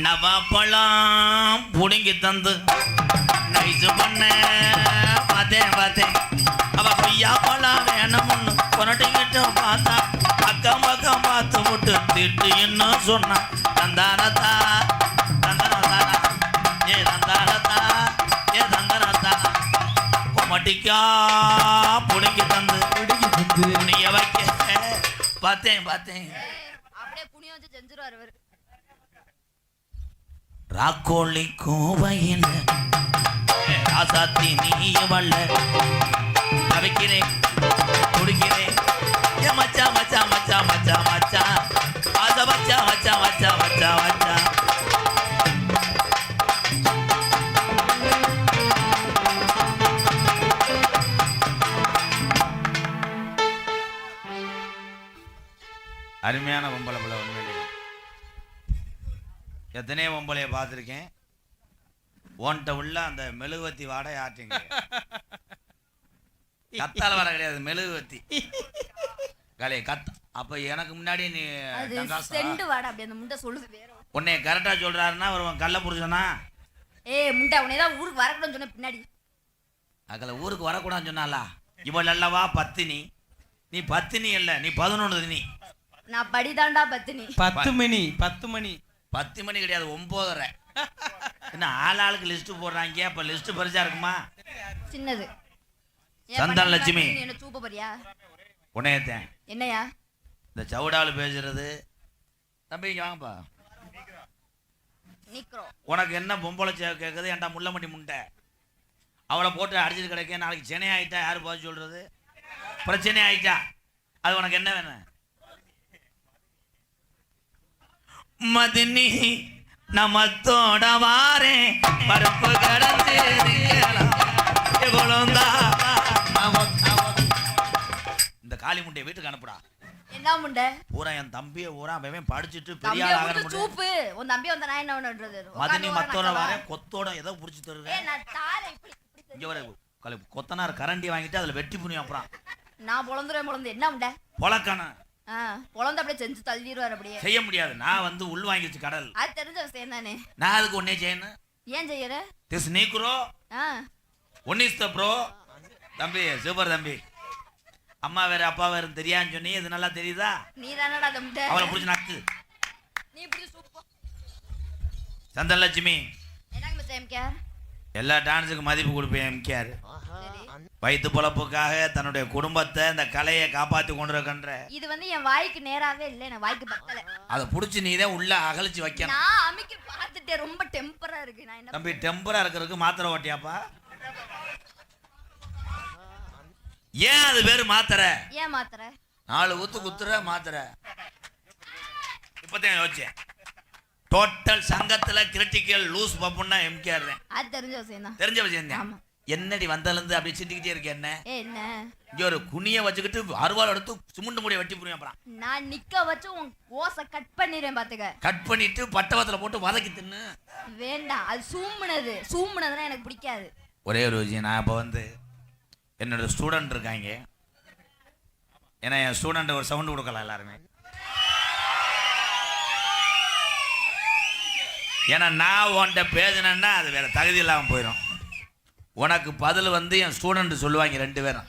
நவாப்பழம் புடுங்கி தந்து நைசு பண்ண பார்த்தேன் அவ பொய்யா பழம் வேணும்னு கொரட்டிக்கிட்டு பார்த்தா அக்கம் பக்கம் பார்த்து விட்டு திட்டு இன்னும் சொன்னா தந்தானத்தா தந்தனத்தானா ஏ தந்தானத்தா ஏ தந்தனத்தா கொமட்டிக்கா புடுங்கி தந்து புனிய வைக்க பார்த்தேன் அப்படியே புனிய வச்சு செஞ்சுருவாரு அவரு. ராக்கோழி கோவையில் ராசாத்தி நீ வல்ல தவிக்கிறேன் குடிக்கிறேன் ஏ மச்சா மச்சா மச்சா மச்சா மச்சா ஆச மச்சா மச்சா மச்சா மச்சா மச்சா அருமையான பொம்பளை பிள்ளை உண்மையிலே எத்தனையோ பொம்பளையை பார்த்துருக்கேன். ஓன்ட்ட உள்ள அந்த மெழுகுவத்தி வாடை ஆற்றுங்க கத்தால வர கிடையாது மெழுகுவத்தி கலைய கத் அப்ப எனக்கு முன்னாடி நீ செண்டு வாடா அப்படி அந்த முண்டை சொல்லுது வேற உன்னை கரெக்டா சொல்றாருன்னா ஒரு கள்ள புருஷனா முண்டை உன்னை தான் ஊருக்கு வரக்கூடாதுன்னு சொன்ன பின்னாடி அக்கல ஊருக்கு வரக்கூடாதுன்னு சொன்னாலா இவள் அல்லவா பத்தினி நீ பத்தினி இல்ல நீ 11 நீ நான் படிதாண்டா பத்தினி 10 மணி கிடையாது 9:30 என்ன ஆளுக்கு லிஸ்ட் போடுறாங்க அப்ப லிஸ்ட் பெருசா இருக்குமா சின்னது சந்தான லட்சுமி என்ன சூப்ப போறியா உன்னையத்தேன் என்னையா இந்த சவுடால பேசுறது தம்பி இங்க வாங்கப்பா நிக்கிறோம் உனக்கு என்ன பொம்பளை கேட்குது ஏன்டா முள்ளமணி முண்டை அவளை போட்டு அடிச்சுட்டு கிடைக்க நாளைக்கு சென்னை ஆயிட்டா யாரு பார்த்து சொல்றது பிரச்சனை ஆயிட்டா அது உனக்கு என்ன வேணும் மதினி நமத்தோட வாரே பருப்பு கடந்து இந்த காளி முண்டைய வீட்டுக்கு அனுப்புடா என்ன முண்டை பூரா என் தம்பியை ஊரா அவன் படிச்சுட்டு பெரிய ஆள் ஆக முடியும் சூப்பு உன் தம்பி வந்த நான் என்ன பண்றது மதினி மத்தோட வாரே கொத்தோட ஏதோ புடிச்சு தருவேன் நான் தாரை இப்படி இங்க வர கொத்தனார் கரண்டி வாங்கிட்டு அதுல வெட்டி புனியும் அப்புறம் நான் பொளந்துறேன் என்ன முண்டை பொளக்கான பொளந்து அப்படியே செஞ்சு தள்ளிடுவார் அப்படியே செய்ய முடியாது நான் வந்து உள் வாங்கிச்சு கடல் அது தெரிஞ்ச விஷயம் தானே நான் அதுக்கு ஒன்னே செய்யணும் ஏன் செய்யற திஸ் நீக்குறோ ஒன்னிஸ்த ப்ரோ தம்பி சூப்பர் தம்பி அம்மா வேற அப்பா வேற தெரியான்னு சொன்னி இது நல்லா தெரியுதா நீ தானடா அந்த முண்டை அவளை புடிச்சு நக்கு நீ இப்படி சூப்பர் சந்தன லட்சுமி என்னங்க மிஸ் எம்கேஆர் எல்லா டான்ஸுக்கு மதிப்பு கொடுப்பேன் எம்கேஆர் வயிற்று பொழப்புக்காக தன்னுடைய குடும்பத்தை இந்த கலையை காப்பாத்தி கொண்டிருக்கின்ற இது வந்து என் வாய்க்கு நேராவே இல்லை நான் வாய்க்கு பத்தல அதை புடிச்சு நீதான் உள்ள அகலிச்சு வைக்கணும் நான் அமிக்கி பார்த்துட்டேன் ரொம்ப டெம்பரா இருக்கு நான் என்ன தம்பி டெம்பரா இருக்கிறதுக்கு மாத்திரை ஓட்டியாப்பா ஏன் அது பேரு மாத்திரை ஏன் மாத்திரை 4 ஊத்து குத்துற மாத்திரை இப்பதான் யோசிச்சேன் டோட்டல் சங்கத்துல கிரிட்டிக்கல் லூஸ் பப்புன்னா எம்கேஆர் தான் அது தெரிஞ்ச விஷயம் தான் தெரிஞ்ச விஷயம் தான் என்னடி வந்தாலிருந்து அப்படி சிந்திக்கிட்டே இருக்கு என்ன என்ன இங்க ஒரு குனிய வச்சுக்கிட்டு அருவாள் எடுத்து சுமுண்டு முடிய வெட்டி புரியும் அப்புறம் நான் நிக்க வச்சு உன் கோசை கட் பண்ணிடுறேன் பாத்துக்க கட் பண்ணிட்டு பட்டவத்துல போட்டு வதக்கி தின்னு வேண்டாம் அது சூம்புனதுன்னா எனக்கு பிடிக்காது ஒரே ஒரு விஷயம் நான் இப்போ வந்து என்னோட ஸ்டூடெண்ட் இருக்காங்க ஏன்னா என் ஸ்டூடெண்ட் ஒரு சவுண்டு கொடுக்கலாம் எல்லாருமே ஏன்னா நான் உன்கிட்ட பேசினேன்னா அது வேற தகுதி இல்லாமல் போயிடும் உனக்கு பதில் வந்து என் ஸ்டூடெண்ட் சொல்லுவாங்க 2 பேரும்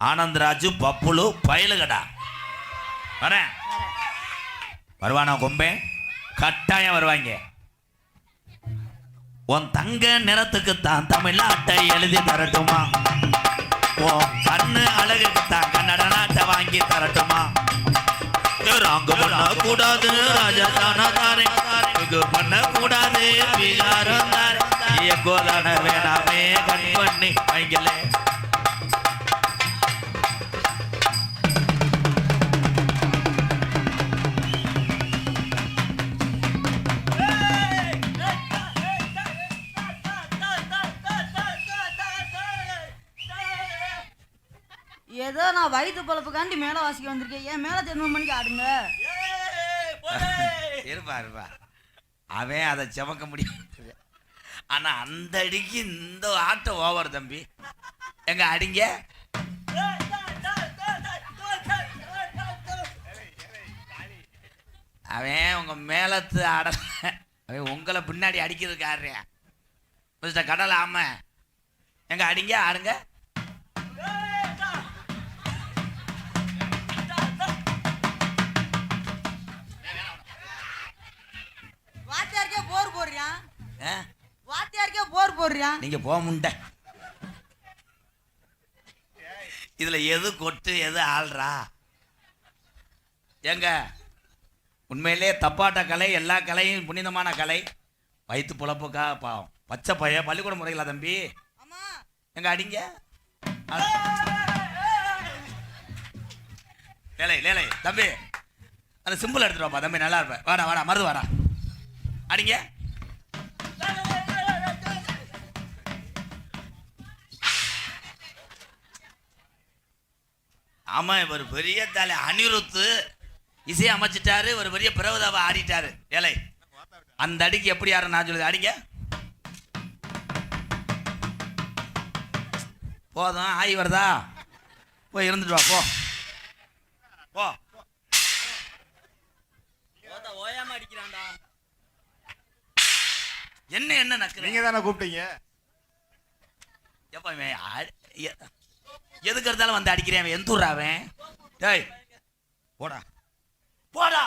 ஆனந்தராஜு பப்புலு பயலுகடா வரேன் வருவானா கொம்பே கட்டாயம் வருவாங்க உன் தங்க நிறத்துக்கு தான் தமிழ்நாட்டை எழுதி தரட்டுமா உன் கண்ணு அழகுக்கு தான் கன்னட நாட்டை வாங்கி தரட்டுமா ராங்க பண்ண கூடாது ராஜா தானே பண்ண கூடாது பீகாரம் தானே கோதான வேணாமே கண் பண்ணி வைக்கல ஏதோ நான் வயிற்று பொழப்புக்காண்டி மேலே வாசிக்க வந்திருக்கேன் ஏன் மேலே 9 மணிக்கு ஆடுங்க இருப்பா அவன் அதை செமக்க முடியும் ஆனா அந்த அடிக்கு இந்த ஆட்டம் ஓவர் தம்பி எங்க அடிங்க அவன் உங்க மேலத்து ஆட உங்களை பின்னாடி அடிக்கிறதுக்கு ஆடுறியா மிஸ்டர் கடலை ஆம எங்க அடிங்க ஆடுங்க. வாத்தியாருக்கே போர் போடுறியா? வாத்தியாருக்கே போர் போடுறியா? நீங்க போக முண்ட இதுல எது கொட்டு எது ஆள்றா? ஏங்க உண்மையிலே தப்பாட்ட கலை எல்லா கலையும் புனிதமான கலை. வயிற்று புழப்புக்கா பாவம் பச்சை பைய பள்ளிக்கூட முறைகளா தம்பி? எங்க அடிங்க லேலை லேலை தம்பி அந்த சிம்பிள் எடுத்துட்டு வாப்பா தம்பி நல்லா இருப்பேன். வாடா வாடா மருது வாடா அடிங்க. ஆமா இவர் பெரிய தலை அனிருத்து இசையை அமைச்சிட்டாரு, ஒரு பெரிய பிரபதாவை ஆடிட்டாரு. ஏலை அந்த அடிக்கு எப்படி யாரும் நான் சொல்லுது அடிங்க. போதும் ஆகி வருதா போய் இருந்துட்டு வா போ போ. ஓயாம அடிக்கிறான்டா. என்ன என்ன நக்கு நீங்க தானே கூப்பிட்டீங்க? எப்ப எதுக்கு இருந்தாலும் வந்து அடிக்கிறேன். எந்த ஊராவன்? டேய் போடா போடா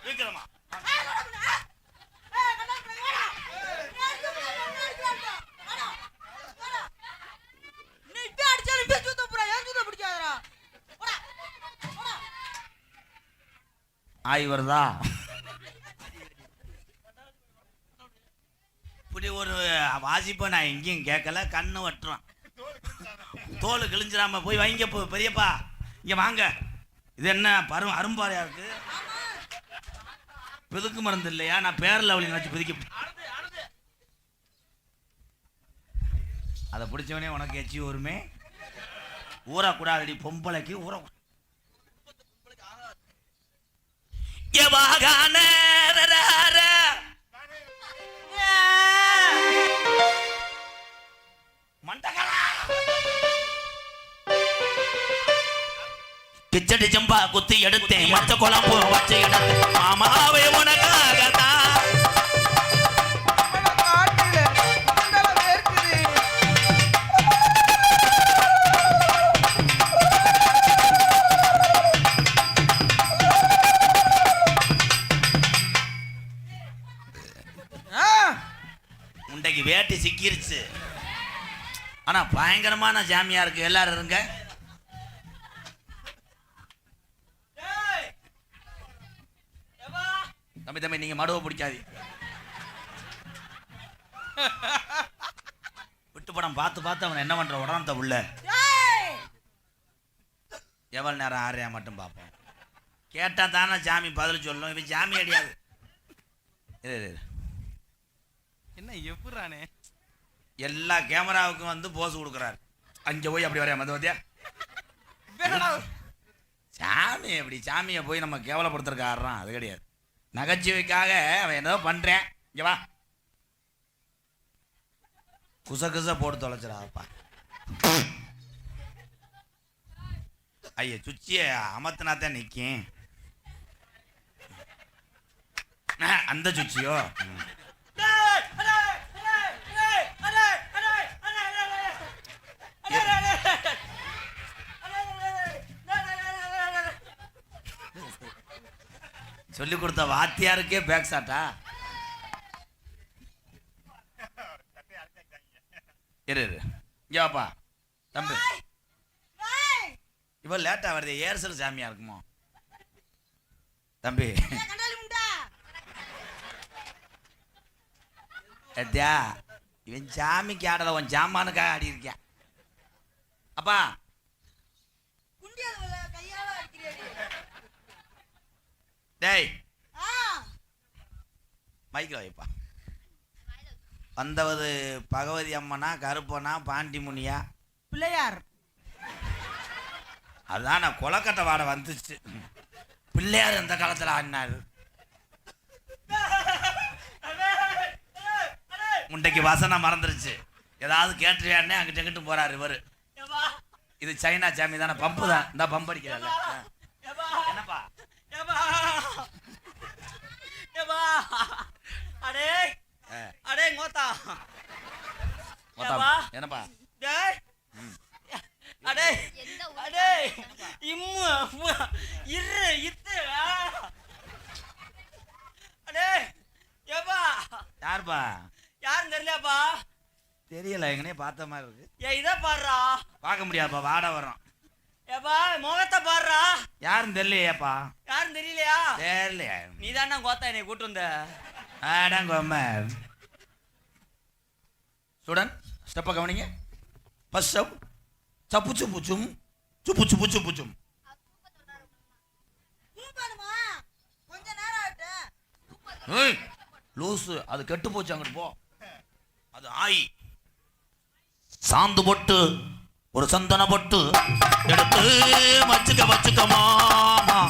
விக்ரமா ஆய் வருதா? இப்படி ஒரு வாசிப்பை நான் எங்கேயும் கேட்கல. கண்ணு வட்டுறான் தோல் கிழிஞ்சிடாம போய் வைங்க பெரியப்பா இங்க வாங்க. இது என்ன அரும்பாறையா இருக்கு? பிதுக்கு மருந்து இல்லையா? நான் பேரில் அவளை நினைச்சு பிதிக்க அதை பிடிச்சவனே உனக்கு எச்சி வருமே. ஊறக்கூடாதடி பொம்பளைக்கு ஊற கிச்சடி ஜம்பா குத்தி எடுத்தேன் மச்ச குழம்பு வச்சு எடுத்தேன் மாமாவே உனக்காகத்தான். முண்டைக்கு வேட்டி சிக்கிருச்சு. ஆனா பயங்கரமான ஜாமியா இருக்கு. எல்லாரும் இருங்க. தம்பி தம்பி நீங்க மடுவை பிடிக்காது. விட்டு படம் பார்த்து பார்த்து அவன் என்ன பண்ற உடனே உள்ள எவ்வளவு நேரம் ஆறையா மட்டும் பார்ப்போம். கேட்டா தானே ஜாமி பதில் சொல்லும். இவன் ஜாமி அடியாது. என்ன எப்பறானே எல்லா கேமராவுக்கும் வந்து போஸ் கொடுக்குறாரு. அங்கே போய் அப்படி வரையா மதுவத்தியா சாமி எப்படி சாமியை போய் நம்ம கேவலப்படுத்துறதுக்கு ஆடுறான். அது கிடையாது. நகைச்சுவைக்காக அவன் என்னதோ பண்றேன். இங்க வா குச குச போட்டு தொலைச்சிடாப்பா. ஐயா சுச்சிய அமர்த்தினாத்தான் நிற்கும். அந்த சுச்சியோ சொல்லி கொடுத்த வாத்தியாருக்கே பேக் சாட்டா. இரு இங்கேப்பா தம்பி இவ லேட்டா வருது. ஏர்சல் சாமியா இருக்குமோ தம்பி? ஏத்தியா இவன் சாமிக்கு ஆடல உன் ஜாமானுக்காக ஆடி இருக்கான். அப்பா டேய் மைக்கில் வைப்பா. வந்தவது பகவதி அம்மனா கருப்பனா பாண்டி முனியா பிள்ளையார்? அதான் நான் கொலக்கட்டை வாடை வந்துச்சு. பிள்ளையார் எந்த காலத்தில் ஆடினாரு? முண்டைக்கு வசனம் மறந்துருச்சு. ஏதாவது கேட்டுறியானே அங்கிட்ட எங்கிட்டு போறாரு இவரு. இது சைனா சாமி தானே? பம்பு தான். இந்த பம்பு அடிக்கிறாள். என்னப்பா அடே ஆ. அடே மோத்தா மொத்தம் ஏப்பா? என்னப்பா டேய் அடே எந்த ஊரு? அடே இம்மு அம்மா, இரு இத்து அடே ஏப்பா யாருப்பா யாரும் தெரியலையாப்பா தெரியல எங்கனே பார்த்த மாதிரி இருக்கு இதை பாடுறா பார்க்க முடியாதுப்பா வாட வர்றோம் ஏப்பா முகத்தை பாடுறா யாரும் தெரியலையேப்பா யாரும் தெரியலையா தெரியலையா நீ தானே கோத்தா என்னை கூட்டு வந்த ஆடாங்கொம்ம ஸ்டூடெண்ட் ஸ்டெப்பை கவனிங்க ஃபர்ஸ்ட் ஸ்டெப் சப்பு சுப்பு சும் சுப்பு சுப்பு சுப்பு சும் தூக்கணுமா கொஞ்ச நேரம் ஆயிட்டு ஏய் லூசு அது கெட்டு போச்சு அங்கிட்டு போ அது ஆயி சாந்து பொட்டு ஒரு சந்தன பொட்டு எடுத்து வச்சுக்க வச்சுக்க மாமா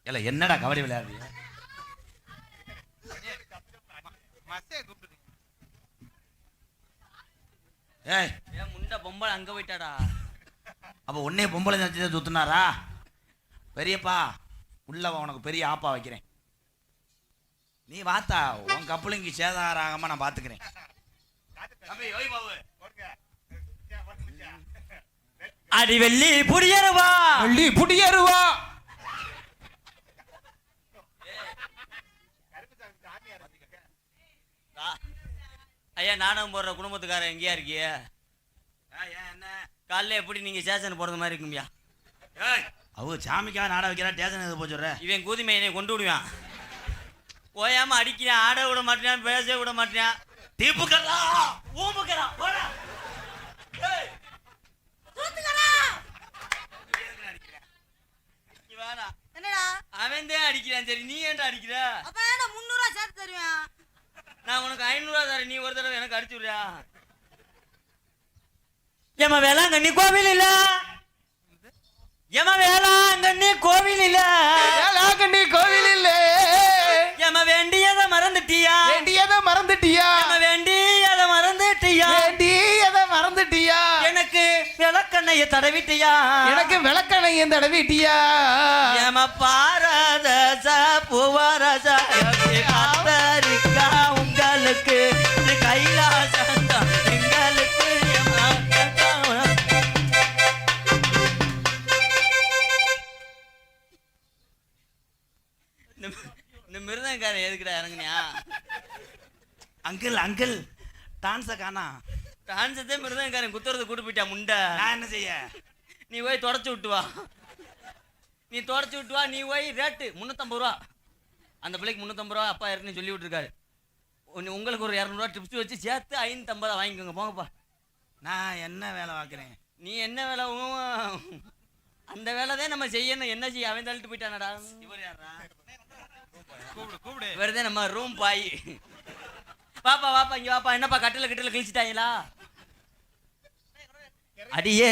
இல்ல என்னடா கபடி விளையாடுறீங்க ஏய் ஏன் முண்டை பொம்பளை அங்க போயிட்டாடா அப்போ உன்னே பொம்பளை நினச்சி சுத்துனாரா பெரியப்பா உள்ளவ உனக்கு பெரிய ஆப்பா வைக்கிறேன் நீ வாத்தா உன் கப்பலிங்க சேதாராகாம நான் பாத்துக்கிறேன் தம்பி, ஓய் பாபு. அடி வெள்ளி புடியருவா அள்ளி புடியருவா ஐயா நாடகம் போடுற குடும்பத்துக்காரன் எங்கேயா இருக்கிய ஏன் என்ன காலைல எப்படி நீங்க ஸ்டேஷன் போறது மாதிரி இருக்கும்யா ஏய் அவ சாமிக்காக நாட வைக்கிறா டேஷன் எது போச்சுடுற இவன் கூதிமை என்னை கொண்டு விடுவான் ஓயாம அடிக்கிறான் ஆட விட மாட்டேன் பேச விட மாட்டேன் தீப்புக்கல்லா ஊமுக்கிறா போடா ஏய், இங்க வாடா. என்னடா அவன் தான் அடிக்கிறான் சரி நீ ஏன்டா அடிக்கிற அப்ப ஏன்டா 300 ரூபா சேர்த்து தருவேன் நான் உனக்கு 500 ரூபா தரேன் நீ ஒரு தடவை எனக்கு அடிச்சு விடுறியா ஏமா வேளாங்கண்ணி கோவில் இல்ல ஏமா வேளாங்கண்ணி கோவில் இல்ல வேளாங்கண்ணி கோவில் இல்ல ஏமா வேண்டியதை மறந்துட்டியா வேண்டியதை மறந்துட்டியா ஏமா வேண்டியதை மறந்துட்டியா வேண்டியதை மறந்துட்டியா எனக்கு விளக்கண்ணைய தடவிட்டியா எனக்கு விளக்கணையும் தடவிட்டியா ஏமா பாரதச புவரச காத்தரிக்கா உங்களுக்கு இது கைலாசம் தான் எங்களுக்கு ஏமா இந்த மிருதங்காரன் எதுக்குடா இறங்குனியா அங்கிள் அங்கிள் டான்ஸை காணா டான்ஸத்தே மிருதங்காரன் குத்துறது கூட்டு போயிட்டா முண்டை நான் என்ன செய்ய நீ போய் தொடச்சு விட்டு வா நீ தொடச்சு விட்டு வா நீ போய் ரேட்டு 350 ரூபா அந்த பிள்ளைக்கு 350 ரூபா அப்பா இருக்குன்னு சொல்லி விட்டுருக்காரு உங்களுக்கு ஒரு 200 ரூபா டிப்ஸ் வச்சு சேர்த்து 550 வாங்கிக்கோங்க போங்கப்பா நான் என்ன வேலை பார்க்குறேன் நீ என்ன வேலை அந்த வேலை தான் நம்ம செய்யணும் என்ன செய்ய அவன் தள்ளிட்டு போயிட்டானடா வருதே நம்ம ரூம் பாய் பாப்பா வாப்பா இங்க வாப்பா என்னப்பா கட்டில கிழிச்சிட்டாங்களா அடியே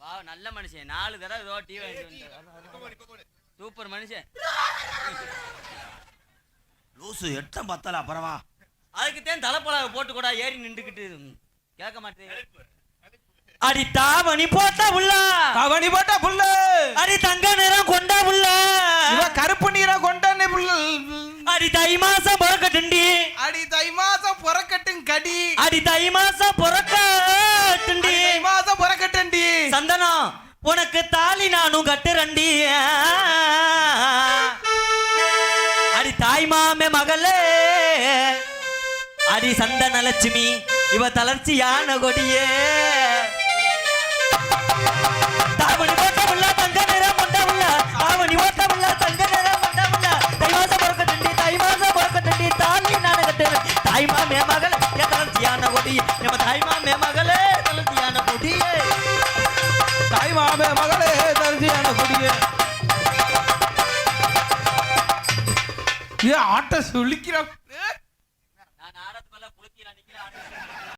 வா நல்ல மனுஷன் 4 தடவை ஏதோ டிவி வாங்கிட்டு சூப்பர் மனுஷன் லூசு எட்டம் பத்தல அப்புறவா அதுக்கு தான் தலைப்பழக போட்டு கூட ஏறி நின்றுக்கிட்டு கேட்க மாட்டேன் அடி தாவணி போட்ட உள்ள அவனி போட்ட புள்ள அடி தங்க நிறம் கொண்ட உள்ள இவ கருப்பு நீரை கொண்டானே புள்ள அடி தை மாசம் பிறக்கட்டுண்டி அடி தை மாசம் புறக்கட்டும் கடி அடி தை மாசம் பிறக்கட்டுண்டி தை மாசம் புறக்கட்டண்டி சந்தனம் உனக்கு தாலி நானும் கட்டுறண்டி அடி தாய் மாமே மகளே அடி சந்தன லட்சுமி இவ தளர்ச்சியான கொடியே தாவணி போட்ட உள்ள தங்க நிறம் கொண்ட உள்ள தாவணி போட்ட உள்ள தங்க நிறம் கொண்ட உள்ள தை மாசம் பிறக்கட்டுண்டி தாலி நானும் கட்டுறேன் தாய் மாமே மகளே தளர்ச்சியான கொடியே நம்ம தாய் மாமே மகளே தளர்ச்சியான கொடியே தாய் மாமே மகளே தரிசியான குடியே ஏ ஆட்ட சொல்லிக்கிற நான் ஆடத்து மேல குளிக்கிறேன்